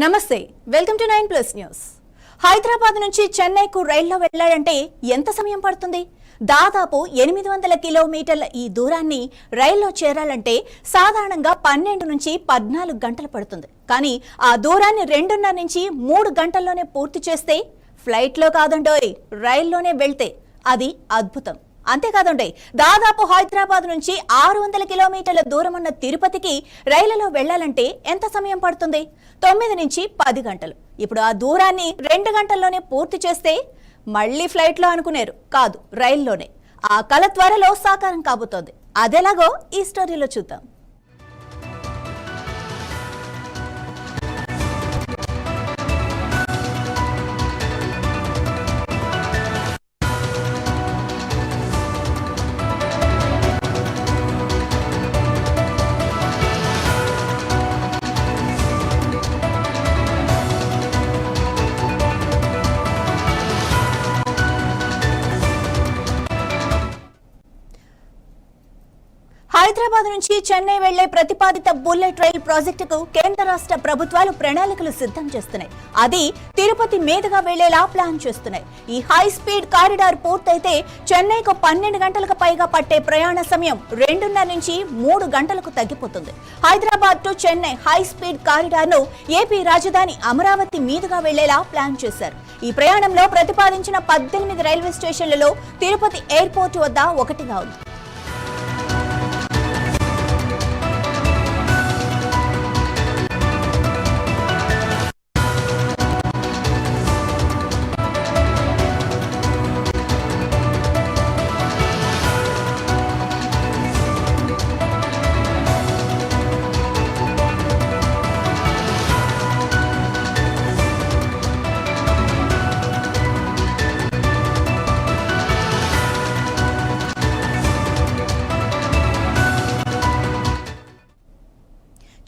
నమస్తే welcome to 9+ news. Hyderabad నుంచి చెన్నైకు రైల్లో వెళ్లాలంటే ఎంత సమయం పడుతుంది? దాదాపు 800 కిలోమీటర్ల ఈ దూరాన్ని రైల్లో చేరాలంటే సాధారణంగా 12 నుంచి 14 గంటలు పడుతుంది. కానీ ఆ దూరాన్ని 2.5 నుంచి 3 గంటల్లోనే పూర్తి చేస్తే ఫ్లైట్లో కాదండోయ్, రైల్లోనే వెళ్తే అది అద్భుతం. అంతేకాదండి, దాదాపు హైదరాబాద్ నుంచి 600 కిలోమీటర్ల దూరం ఉన్న తిరుపతికి రైలులో వెళ్లాలంటే ఎంత సమయం పడుతుంది? 9 నుంచి 10 గంటలు. ఇప్పుడు ఆ దూరాన్ని 2 గంటల్లోనే పూర్తి చేస్తే మళ్ళీ ఫ్లైట్లో అనుకునేరు, కాదు రైల్లోనే. ఆ కల త్వరలో సాకారం కాబోతోంది. అదెలాగో ఈ స్టోరీలో చూద్దాం. హైదరాబాద్ నుంచి చెన్నై వెళ్లే ప్రతిపాదిత బుల్లెట్ రైల్ ప్రాజెక్టుకు కేంద్ర రాష్ట్ర ప్రభుత్వాలు ప్రణాళికలు సిద్ధం చేస్తున్నాయి. అది తిరుపతి మీదుగా వెళ్లేలా ప్లాన్ చేస్తున్నాయి. ఈ హై స్పీడ్ కారిడార్ పూర్తయితే చెన్నైకు 12 గంటలకు పైగా పట్టే ప్రయాణ సమయం 2.5 నుంచి 3 గంటలకు తగ్గిపోతుంది. Hyderabad to Chennai high speed corridor ను ఏపీ రాజధాని అమరావతి మీదుగా వెళ్లేలా ప్లాన్ చేశారు. ఈ ప్రయాణంలో ప్రతిపాదించిన 18 రైల్వే స్టేషన్లలో తిరుపతి ఎయిర్పోర్ట్ వద్ద ఒకటిగా ఉంది.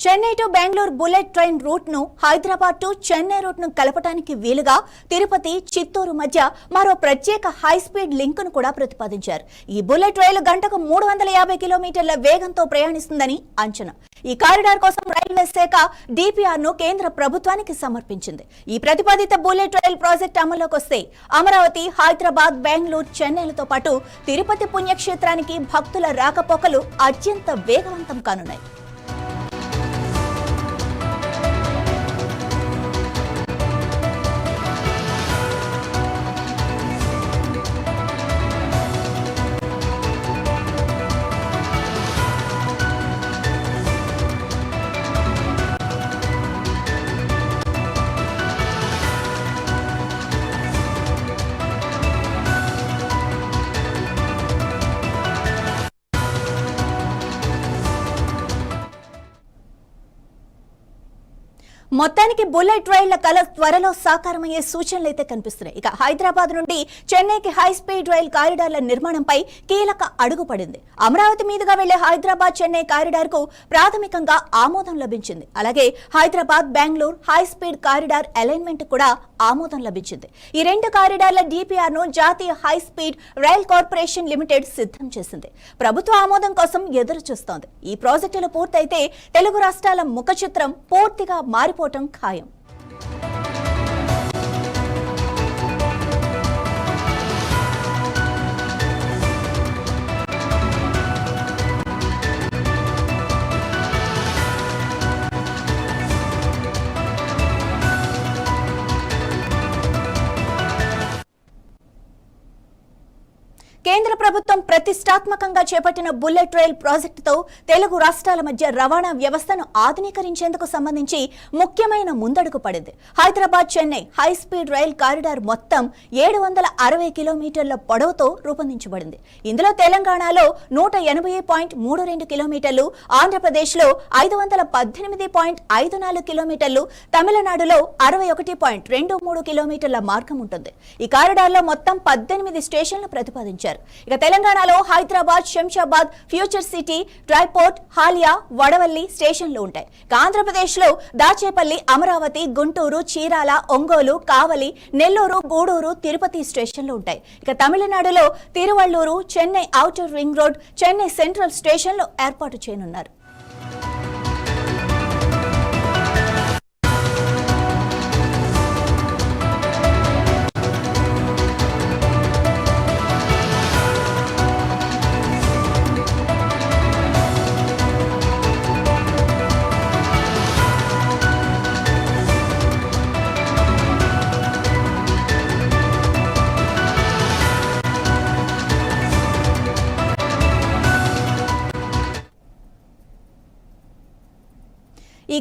Chennai to Bengaluru bullet train route ను హైదరాబాద్ టు చెన్నై రూట్ ను కలపడానికి వీలుగా తిరుపతి, చిత్తూరు మధ్య మరో ప్రత్యేక హై స్పీడ్ లింక్ ను కూడా ప్రతిపాదించారు. ఈ బుల్లెట్ రైలు గంటకు 350 కిలోమీటర్ల వేగంతో ప్రయాణిస్తుందని అంచనా. ఈ కారిడార్ కోసం రైల్వే శాఖ డిపిఆర్ ను కేంద్ర ప్రభుత్వానికి సమర్పించింది. ఈ ప్రతిపాదిత బుల్లెట్ రైల్ ప్రాజెక్ట్ అమల్లోకి వస్తే అమరావతి, హైదరాబాద్, బెంగళూరు, చెన్నైలతో పాటు తిరుపతి పుణ్యక్షేత్రానికి భక్తుల రాకపోకలు అత్యంత వేగవంతం కానున్నాయి. మొత్తానికి బుల్లెట్ రైళ్ల కల త్వరలో సాకారమయ్యే సూచనలు అయితే కనిపిస్తున్నాయి. ఇక హైదరాబాద్ నుండి చెన్నైకి హై స్పీడ్ రైల్ కారిడార్ల నిర్మాణంపై కీలక అడుగు పడింది. అమరావతి మీదుగా వెళ్లే హైదరాబాద్ చెన్నై కారిడార్ కు ప్రాథమికంగా ఆమోదం లభించింది. అలాగే Hyderabad Bengaluru high speed corridor alignment కూడా ఆమోదం లభించింది. ఈ 2 కారిడార్ల డిపిఆర్ ను జాతీయ high speed rail corporation limited సిద్ధం చేసింది. ప్రభుత్వ ఆమోదం కోసం ఎదురు చూస్తోంది. ఈ ప్రాజెక్టులు పూర్తయితే తెలుగు రాష్ట్రాల ముఖ చిత్రం పూర్తిగా మారిపోవటం ఖాయం. కేంద్ర ప్రభుత్వం ప్రతిష్టాత్మకంగా చేపట్టిన బుల్లెట్ రైల్ ప్రాజెక్టుతో తెలుగు రాష్ట్రాల మధ్య రవాణా వ్యవస్థను ఆధునీకరించేందుకు సంబంధించి ముఖ్యమైన ముందడుగు పడింది. Hyderabad Chennai high speed rail corridor మొత్తం 760 కిలోమీటర్ల పొడవుతో రూపొందించబడింది. ఇందులో తెలంగాణలో 180.32 కిలోమీటర్లు, ఆంధ్రప్రదేశ్లో 518.54 కిలోమీటర్లు, తమిళనాడులో 61.23 కిలోమీటర్ల మార్గం ఉంటుంది. ఈ కారిడార్లో మొత్తం 18 స్టేషన్లు ప్రతిపాదించారు. ఇక తెలంగాణలో Hyderabad, Shamshabad, future city, dry port, Haliya, Vadavalli స్టేషన్లు ఉంటాయి. ఆంధ్రప్రదేశ్ లో దాచేపల్లి, అమరావతి, గుంటూరు, చీరాల, ఒంగోలు, కావలి, నెల్లూరు, గూడూరు, తిరుపతి స్టేషన్లు ఉంటాయి. ఇక తమిళనాడులో Tiruvallur, Chennai outer ring road, Chennai central స్టేషన్లు ఏర్పాటు చేయనున్నారు.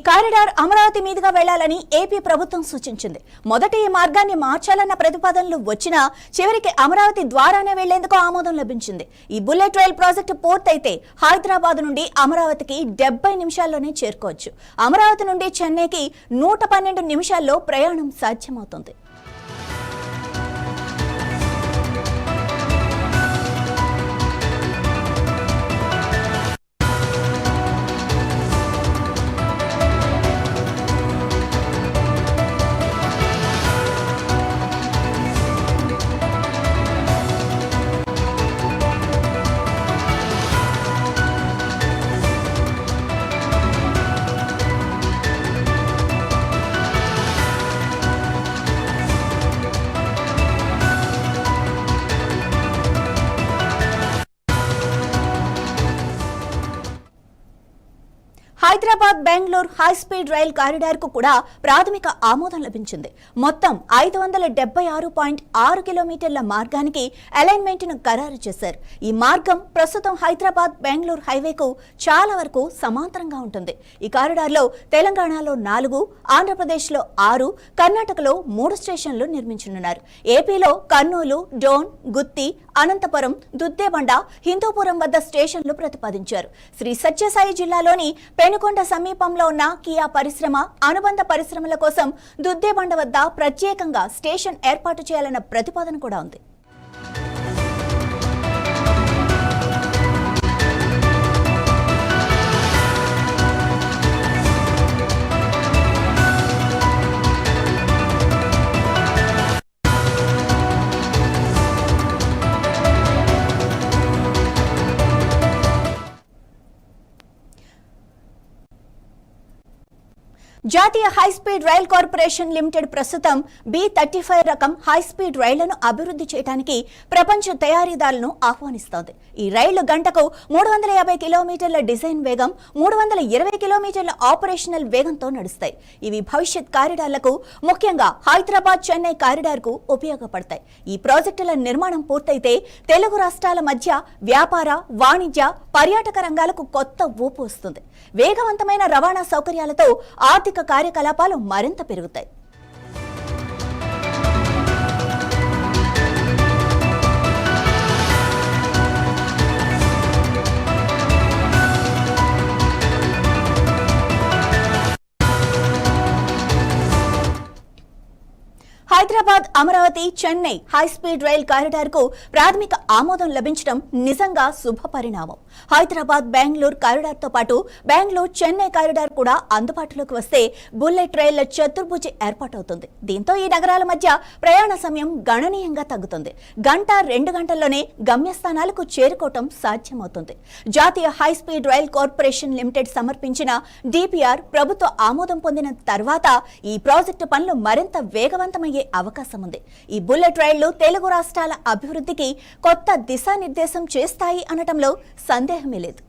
కారిడార్ అమరావతి మీదుగా వెళ్లాలని ఏపీ ప్రభుత్వం సూచించింది. మొదట ఈ మార్గాన్ని మార్చాలన్న ప్రతిపాదనలు వచ్చినా చివరికి అమరావతి ద్వారానే వెళ్లేందుకు ఆమోదం లభించింది. ఈ బుల్లెట్ రైల్ ప్రాజెక్టు పూర్తయితే హైదరాబాద్ నుండి అమరావతికి 70 నిమిషాల్లోనే చేరుకోవచ్చు. అమరావతి నుండి చెన్నైకి 112 నిమిషాల్లో ప్రయాణం సాధ్యమవుతుంది. Hyderabad Bengaluru high speed rail corridor కు కూడా ప్రాథమిక ఆమోదం లభించింది. మొత్తం 576.6 కిలోమీటర్ల మార్గానికి అలైన్మెంట్ ను ఖరారు చేశారు. ఈ మార్గం ప్రస్తుతం హైదరాబాద్ బెంగళూరు హైవేకు చాలా వరకు సమాంతరంగా ఉంటుంది. ఈ కారిడార్లో తెలంగాణలో 4, ఆంధ్రప్రదేశ్లో 6, కర్ణాటకలో 3 స్టేషన్లు నిర్మించనున్నారు. ఏపీలో కర్నూలు, డోన్, గుత్తి, అనంతపురం, దుద్దేబండ, హిందూపురం వద్ద స్టేషన్లు ప్రతిపాదించారు. శ్రీ సత్యసాయి జిల్లాలోని పెనుకొండ సమీపంలో ఉన్న కియా పరిశ్రమ, అనుబంధ పరిశ్రమల కోసం దుద్దేబండ వద్ద ప్రత్యేకంగా స్టేషన్ ఏర్పాటు చేయాలన్న ప్రతిపాదన కూడా ఉంది. జాతీయ high speed rail corporation limited ప్రస్తుతం B35 రకం హై స్పీడ్ రైళ్లను అభివృద్ధి చేయడానికి ప్రపంచ తయారీదారులను ఆహ్వానిస్తోంది. ఈ రైళ్లు గంటకు 350 కిలోమీటర్ల డిజైన్ వేగం, 320 కిలోమీటర్ల ఆపరేషనల్ వేగంతో నడుస్తాయి. ఇవి భవిష్యత్ కారిడార్లకు, ముఖ్యంగా హైదరాబాద్ చెన్నై కారిడార్ కు ఉపయోగపడతాయి. ఈ ప్రాజెక్టుల నిర్మాణం పూర్తయితే తెలుగు రాష్ట్రాల మధ్య వ్యాపార, వాణిజ్య, పర్యాటక రంగాలకు కొత్త ఊపు వస్తుంది. వేగవంతమైన రవాణా సౌకర్యాలతో ఆర్థిక కార్యకలాపాలు మరింత పెరుగుతాయి. Hyderabad Amaravati Chennai high speed rail corridor కు ప్రాథమిక ఆమోదం లభించడం నిజంగా శుభ పరిణామం. హైదరాబాద్ బెంగళూరు కారిడార్ తో పాటు బెంగళూరు చెన్నై కారిడార్ కూడా అందుబాటులోకి వస్తే బుల్లెట్ రైళ్ల చతుర్భుజి ఏర్పాటవుతుంది. దీంతో ఈ నగరాల మధ్య ప్రయాణ సమయం గణనీయంగా తగ్గుతుంది. 1-2 గంటల్లోనే గమ్యస్థానాలకు చేరుకోవటం సాధ్యమవుతుంది. జాతీయ high speed rail corporation limited సమర్పించిన DPR ప్రభుత్వ ఆమోదం పొందిన తర్వాత ఈ ప్రాజెక్టు పనులు మరింత వేగవంతమయ్యే అవకాశం ఉంది. ఈ బుల్లెట్ రైళ్లు తెలుగు రాష్ట్రాల అభివృద్ధికి కొత్త దిశానిర్దేశం చేస్తాయి అనటంలో సందేహమే లేదు.